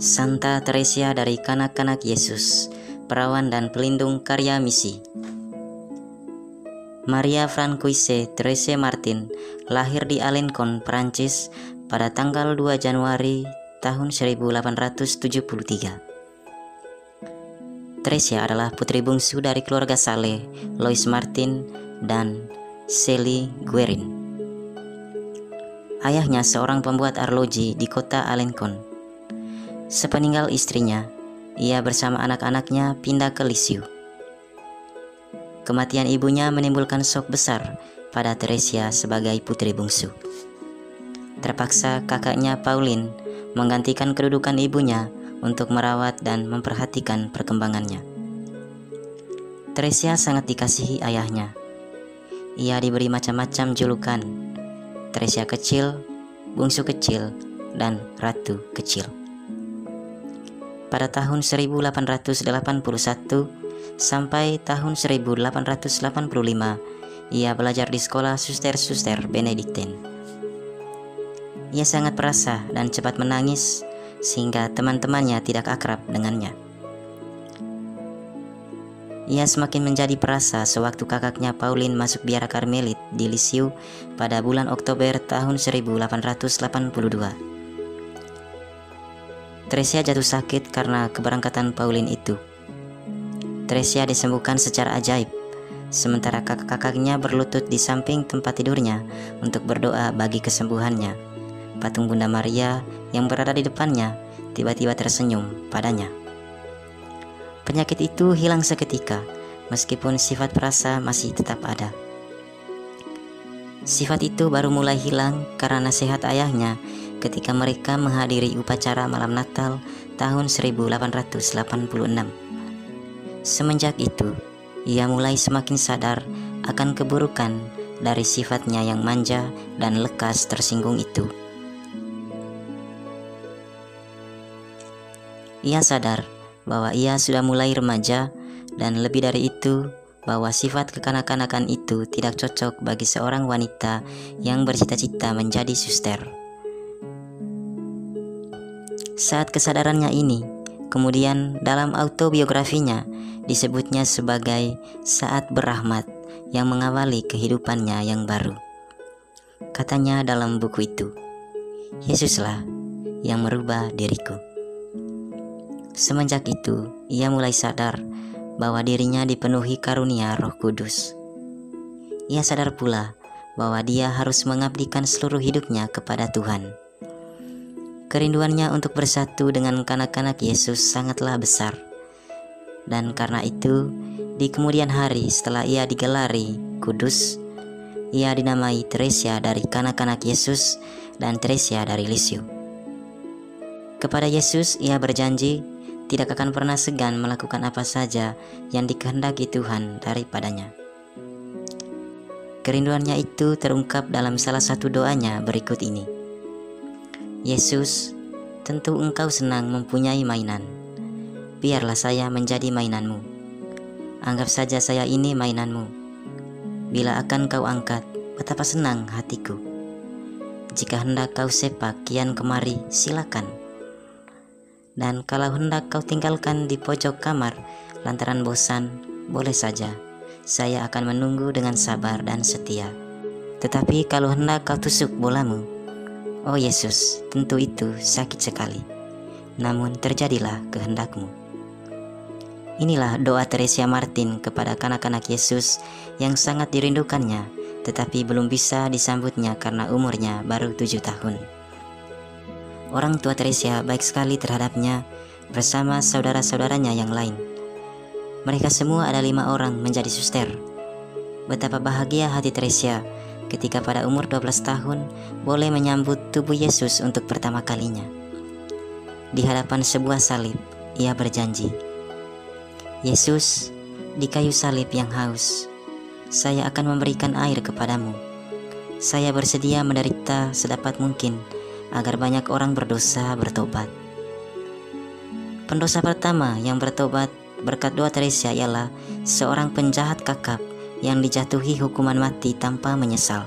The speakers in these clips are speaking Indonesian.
Santa Teresia dari Kanak-Kanak Yesus, perawan dan pelindung karya misi. Maria Francoise Therese Martin lahir di Alencon, Prancis pada tanggal 2 Januari tahun 1873. Teresia adalah putri bungsu dari keluarga Saleh, Louis Martin, dan Sally Guerin. Ayahnya seorang pembuat arloji di kota Alencon. Sepeninggal istrinya, ia bersama anak-anaknya pindah ke Lisieux. Kematian ibunya menimbulkan shock besar pada Teresia sebagai putri bungsu. Terpaksa kakaknya Pauline menggantikan kedudukan ibunya untuk merawat dan memperhatikan perkembangannya. Teresia sangat dikasihi ayahnya. Ia diberi macam-macam julukan: Teresia kecil, bungsu kecil, dan ratu kecil. Pada tahun 1881 sampai tahun 1885, ia belajar di sekolah suster-suster Benediktin. Ia sangat perasa dan cepat menangis sehingga teman-temannya tidak akrab dengannya. Ia semakin menjadi perasa sewaktu kakaknya Pauline masuk biara Karmelit di Lisieux pada bulan Oktober tahun 1882. Teresia jatuh sakit karena keberangkatan Pauline itu. Teresia disembuhkan secara ajaib, sementara kakak-kakaknya berlutut di samping tempat tidurnya untuk berdoa bagi kesembuhannya. Patung Bunda Maria yang berada di depannya tiba-tiba tersenyum padanya. Penyakit itu hilang seketika, meskipun sifat perasa masih tetap ada. Sifat itu baru mulai hilang karena nasihat ayahnya ketika mereka menghadiri upacara malam Natal tahun 1886. Semenjak itu, ia mulai semakin sadar akan keburukan dari sifatnya yang manja dan lekas tersinggung itu. Ia sadar bahwa ia sudah mulai remaja, dan lebih dari itu, bahwa sifat kekanak-kanakan itu tidak cocok bagi seorang wanita yang bercita-cita menjadi suster. Saat kesadarannya ini, kemudian dalam autobiografinya disebutnya sebagai saat berrahmat yang mengawali kehidupannya yang baru. Katanya dalam buku itu, "Yesuslah yang merubah diriku." Semenjak itu, ia mulai sadar bahwa dirinya dipenuhi karunia Roh Kudus. Ia sadar pula bahwa dia harus mengabdikan seluruh hidupnya kepada Tuhan. Kerinduannya untuk bersatu dengan kanak-kanak Yesus sangatlah besar. Dan karena itu, di kemudian hari setelah ia digelari kudus, ia dinamai Teresia dari Kanak-Kanak Yesus dan Teresia dari Lisieux. Kepada Yesus ia berjanji tidak akan pernah segan melakukan apa saja yang dikehendaki Tuhan daripadanya. Kerinduannya itu terungkap dalam salah satu doanya berikut ini. "Yesus, tentu Engkau senang mempunyai mainan. Biarlah saya menjadi mainanmu. Anggap saja saya ini mainanmu. Bila akan kau angkat, betapa senang hatiku. Jika hendak kau sepak kian kemari, silakan. Dan kalau hendak kau tinggalkan di pojok kamar lantaran bosan, boleh saja. Saya akan menunggu dengan sabar dan setia. Tetapi kalau hendak kau tusuk bolamu, oh Yesus, tentu itu sakit sekali. Namun terjadilah kehendakmu." Inilah doa Teresia Martin kepada kanak-kanak Yesus yang sangat dirindukannya, tetapi belum bisa disambutnya karena umurnya baru 7 tahun. Orang tua Teresia baik sekali terhadapnya bersama saudara-saudaranya yang lain. Mereka semua ada 5 orang menjadi suster. Betapa bahagia hati Teresia ketika pada umur 12 tahun boleh menyambut tubuh Yesus untuk pertama kalinya. Di hadapan sebuah salib, ia berjanji, "Yesus, di kayu salib yang haus, saya akan memberikan air kepadamu. Saya bersedia menderita sedapat mungkin agar banyak orang berdosa bertobat." Pendosa pertama yang bertobat berkat doa Teresia ialah seorang penjahat kakap yang dijatuhi hukuman mati tanpa menyesal.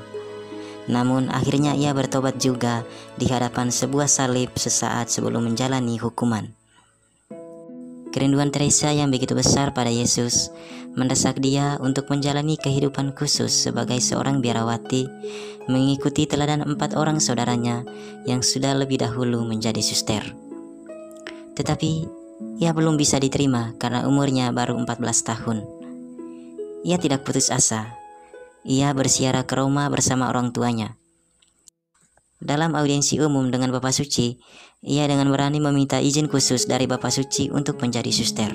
Namun akhirnya ia bertobat juga di hadapan sebuah salib sesaat sebelum menjalani hukuman. Kerinduan Teresa yang begitu besar pada Yesus mendesak dia untuk menjalani kehidupan khusus sebagai seorang biarawati, mengikuti teladan 4 orang saudaranya yang sudah lebih dahulu menjadi suster. Tetapi ia belum bisa diterima karena umurnya baru 14 tahun. Ia tidak putus asa. Ia berziarah ke Roma bersama orang tuanya. Dalam audiensi umum dengan Bapak Suci, ia dengan berani meminta izin khusus dari Bapak Suci untuk menjadi suster.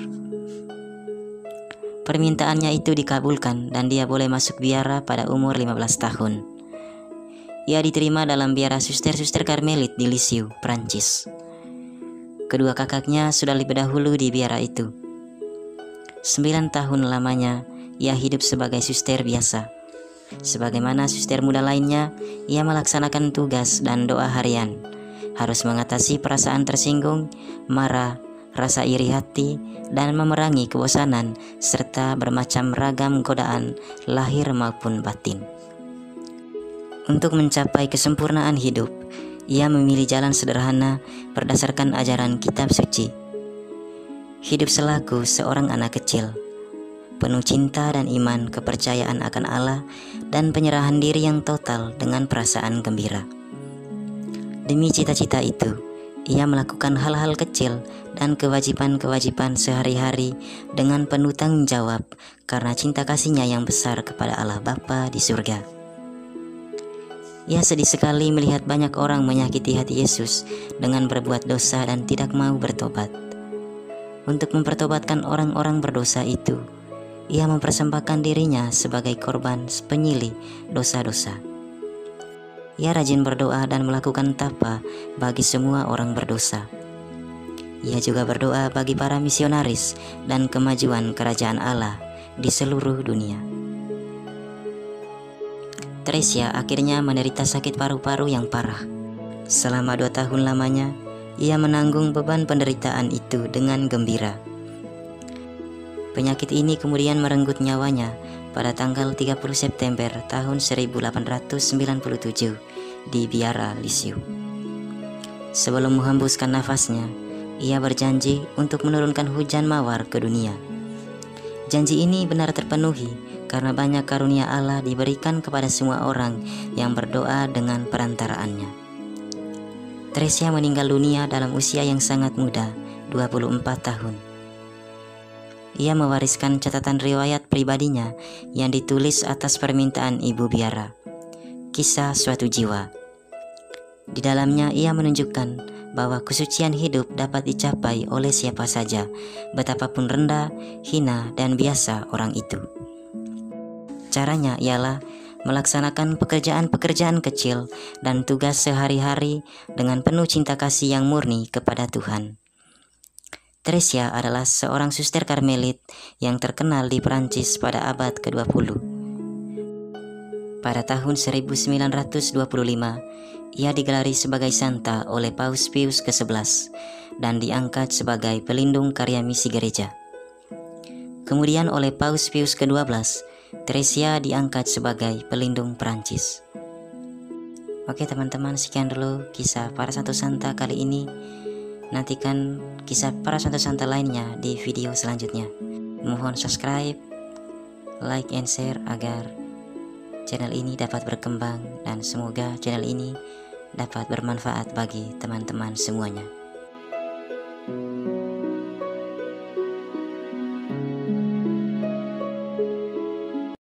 Permintaannya itu dikabulkan dan dia boleh masuk biara pada umur 15 tahun. Ia diterima dalam biara suster-suster Karmelit di Lisieux, Prancis. Kedua kakaknya sudah lebih dahulu di biara itu. 9 tahun lamanya ia hidup sebagai suster biasa. Sebagaimana suster muda lainnya, ia melaksanakan tugas dan doa harian, harus mengatasi perasaan tersinggung, marah, rasa iri hati, dan memerangi kebosanan, serta bermacam ragam godaan lahir maupun batin. Untuk mencapai kesempurnaan hidup, ia memilih jalan sederhana berdasarkan ajaran kitab suci. Hidup selaku seorang anak kecil, penuh cinta dan iman, kepercayaan akan Allah, dan penyerahan diri yang total dengan perasaan gembira. Demi cita-cita itu, ia melakukan hal-hal kecil dan kewajiban-kewajiban sehari-hari dengan penuh tanggung jawab karena cinta kasihnya yang besar kepada Allah Bapa di surga. Ia sedih sekali melihat banyak orang menyakiti hati Yesus dengan berbuat dosa dan tidak mau bertobat. Untuk mempertobatkan orang-orang berdosa itu, ia mempersembahkan dirinya sebagai korban penyilih dosa-dosa. Ia rajin berdoa dan melakukan tapa bagi semua orang berdosa. Ia juga berdoa bagi para misionaris dan kemajuan kerajaan Allah di seluruh dunia. Teresa akhirnya menderita sakit paru-paru yang parah. Selama 2 tahun lamanya, ia menanggung beban penderitaan itu dengan gembira. Penyakit ini kemudian merenggut nyawanya pada tanggal 30 September tahun 1897 di biara Lisieux. Sebelum menghembuskan nafasnya, ia berjanji untuk menurunkan hujan mawar ke dunia. Janji ini benar terpenuhi karena banyak karunia Allah diberikan kepada semua orang yang berdoa dengan perantaraannya. Teresa meninggal dunia dalam usia yang sangat muda, 24 tahun. Ia mewariskan catatan riwayat pribadinya yang ditulis atas permintaan ibu biara, Kisah Suatu Jiwa. Di dalamnya ia menunjukkan bahwa kesucian hidup dapat dicapai oleh siapa saja, betapapun rendah, hina, dan biasa orang itu. Caranya ialah melaksanakan pekerjaan-pekerjaan kecil dan tugas sehari-hari dengan penuh cinta kasih yang murni kepada Tuhan. Teresa adalah seorang suster Karmelit yang terkenal di Prancis pada abad ke-20. Pada tahun 1925, ia digelari sebagai santa oleh Paus Pius ke-11 dan diangkat sebagai pelindung karya misi gereja. Kemudian oleh Paus Pius ke-12, Teresa diangkat sebagai pelindung Prancis. Oke teman-teman, sekian dulu kisah para santo santa kali ini. Nantikan kisah para santo santa lainnya di video selanjutnya. Mohon subscribe, like, and share agar channel ini dapat berkembang dan semoga channel ini dapat bermanfaat bagi teman-teman semuanya.